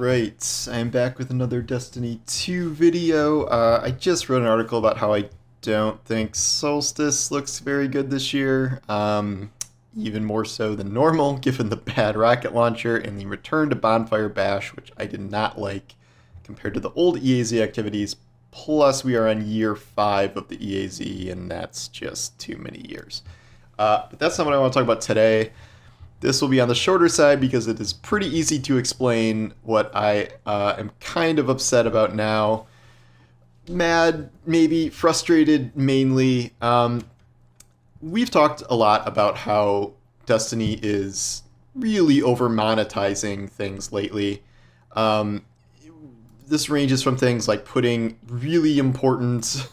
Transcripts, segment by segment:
Alright, I'm back with another Destiny 2 video. I just wrote an article about how I don't think Solstice looks very good this year. Even more so than normal, given the bad rocket launcher and the return to Bonfire Bash, which I did not like compared to the old EAZ activities. Plus, we are on year 5 of the EAZ, and that's just too many years. But that's not what I want to talk about today. This will be on the shorter side because it is pretty easy to explain what I am kind of upset about now. Mad, maybe, frustrated mainly. We've talked a lot about how Destiny is really over monetizing things lately. This ranges from things like putting really important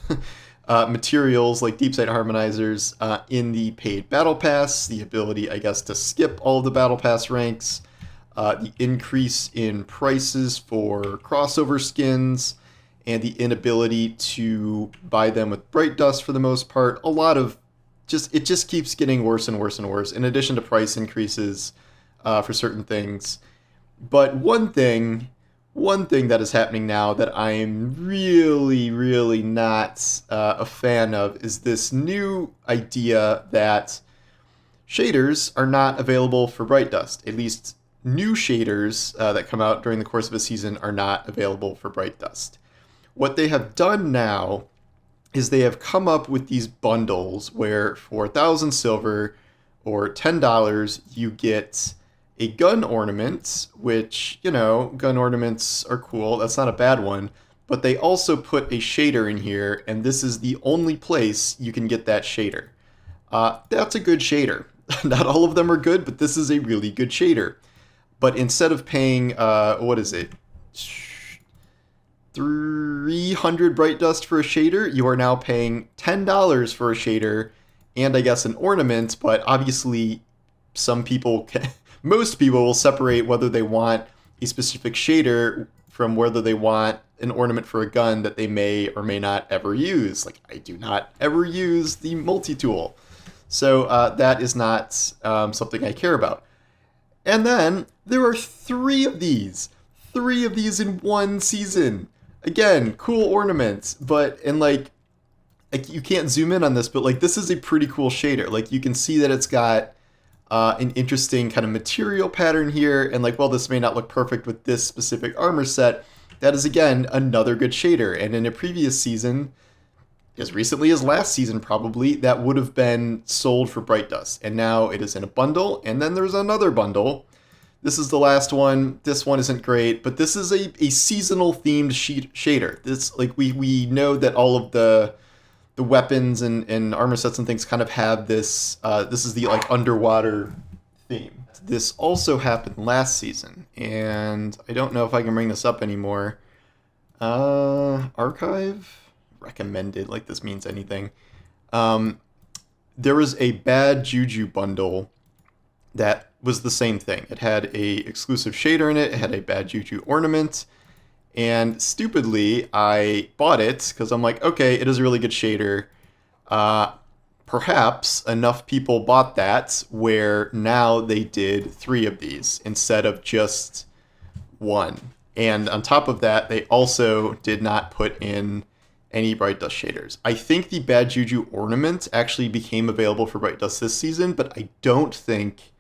materials like deep site harmonizers in the paid battle pass, the ability, I guess, to skip all of the battle pass ranks, the increase in prices for crossover skins, and the inability to buy them with Bright Dust for the most part. A lot of it just keeps getting worse and worse and worse, in addition to price increases for certain things. But one thing that is happening now that I'm really not a fan of is this new idea that shaders are not available for Bright Dust. At least new shaders that come out during the course of a season are not available for Bright Dust. What they have done now is they have come up with these bundles where for 1,000 silver or $10 you get a gun ornament, which, gun ornaments are cool. That's not a bad one. But they also put a shader in here, and this is the only place you can get that shader. That's a good shader. Not all of them are good, but this is a really good shader. But instead of paying, what is it? 300 Bright Dust for a shader, you are now paying $10 for a shader, and I guess an ornament, but obviously most people will separate whether they want a specific shader from whether they want an ornament for a gun that they may or may not ever use. Like, I do not ever use the multi-tool. So that is not something I care about. And then there are 3 of these. 3 of these in one season. Again, cool ornaments, and you can't zoom in on this, but this is a pretty cool shader. You can see that it's got an interesting kind of material pattern here, and while this may not look perfect with this specific armor set, that is again another good shader. And in a previous season, as recently as last season probably, that would have been sold for Bright Dust, and now it is in a bundle, and then there's another bundle. This is the last one. This one isn't great, but this is a seasonal themed shader. This we know that all of the weapons and armor sets and things kind of have this. This is the underwater theme. This also happened last season, and I don't know if I can bring this up anymore. Archive recommended, like this means anything. There was a bad juju bundle that was the same thing. It had a exclusive shader in it. It had a bad juju ornament. And stupidly, I bought it because I'm like, okay, it is a really good shader. Perhaps enough people bought that where now they did 3 of these instead of just 1. And on top of that, they also did not put in any Bright Dust shaders. I think the Bad Juju ornament actually became available for Bright Dust this season, but I don't think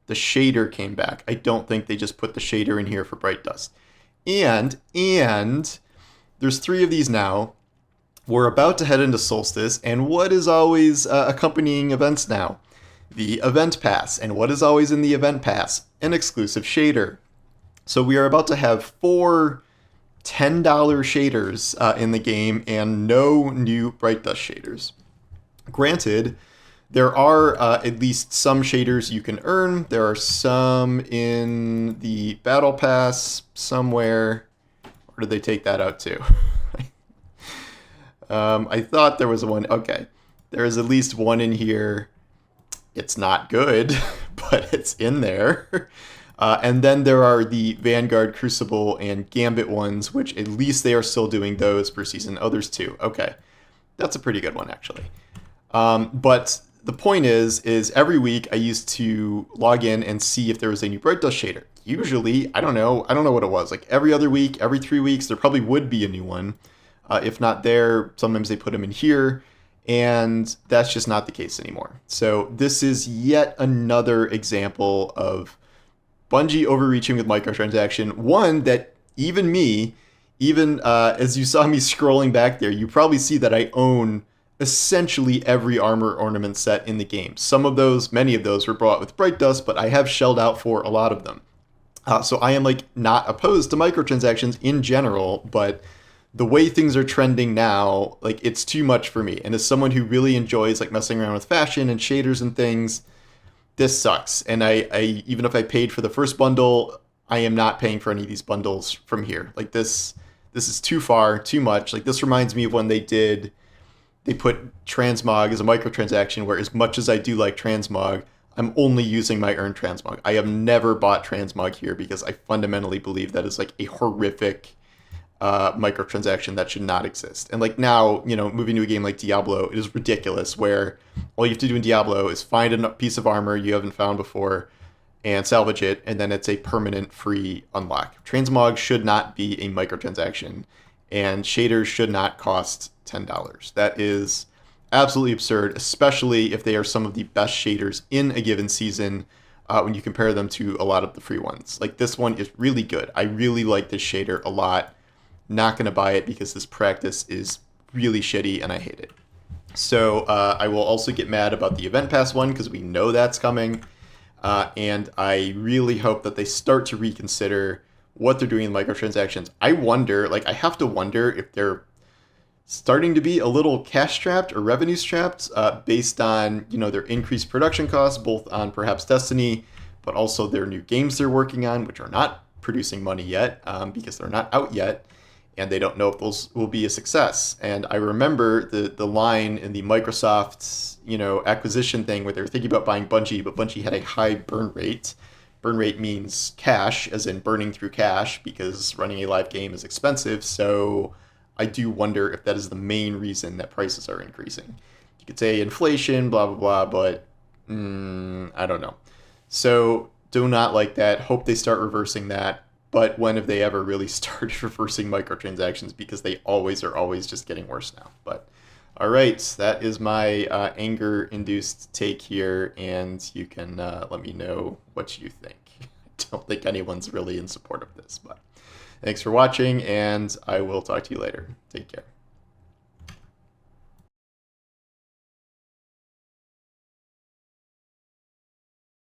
the shader came back. I don't think they just put the shader in here for Bright Dust. And there's 3 of these now. We're about to head into Solstice, and what is always accompanying events now? The Event Pass. And what is always in the Event Pass? An exclusive shader. So we are about to have 4 $10 shaders in the game and no new Bright Dust shaders. Granted, there are at least some shaders you can earn. There are some in the Battle Pass somewhere. Where did they take that out to? I thought there was one. Okay. There is at least one in here. It's not good, but it's in there. And then there are the Vanguard, Crucible, and Gambit ones, which at least they are still doing those per season. Oh, there's 2. Okay. That's a pretty good one, actually. But the point is every week I used to log in and see if there was a new Bright Dust shader. usually, I don't know what it was. Like every other week, every 3 weeks, there probably would be a new one. If not there, sometimes they put them in here, and that's just not the case anymore. So this is yet another example of Bungie overreaching with microtransaction. One that even me, even as you saw me scrolling back there, you probably see that I own essentially every armor ornament set in the game. Some of those, many of those were bought with Bright Dust, but I have shelled out for a lot of them. So I am like not opposed to microtransactions in general, but the way things are trending now, like it's too much for me. And as someone who really enjoys like messing around with fashion and shaders and things, this sucks. And I even if I paid for the first bundle, I am not paying for any of these bundles from here. Like this is too far, too much. Like this reminds me of when they put transmog as a microtransaction, where as much as I do like transmog, I'm only using my earned transmog. I have never bought transmog here because I fundamentally believe that is like a horrific microtransaction that should not exist. And like now, moving to a game like Diablo, it is ridiculous where all you have to do in Diablo is find a piece of armor you haven't found before and salvage it, and then it's a permanent free unlock. Transmog should not be a microtransaction, and shaders should not cost $10. That is absolutely absurd, especially if they are some of the best shaders in a given season when you compare them to a lot of the free ones. Like this one is really good. I really like this shader a lot. Not going to buy it because this practice is really shitty and I hate it. So I will also get mad about the Event Pass one because we know that's coming. And I really hope that they start to reconsider what they're doing in microtransactions. I have to wonder if they're starting to be a little cash strapped or revenue strapped based on, their increased production costs, both on perhaps Destiny, but also their new games they're working on, which are not producing money yet because they're not out yet. And they don't know if those will be a success. And I remember the line in the Microsoft, acquisition thing where they were thinking about buying Bungie, but Bungie had a high burn rate. Burn rate means cash, as in burning through cash, because running a live game is expensive. So I do wonder if that is the main reason that prices are increasing. You could say inflation, blah, blah, blah, but I don't know. So do not like that. Hope they start reversing that. But when have they ever really started reversing microtransactions? Because they are always just getting worse now. But all right, that is my anger-induced take here, and you can let me know what you think. I don't think anyone's really in support of this, but thanks for watching, and I will talk to you later. Take care.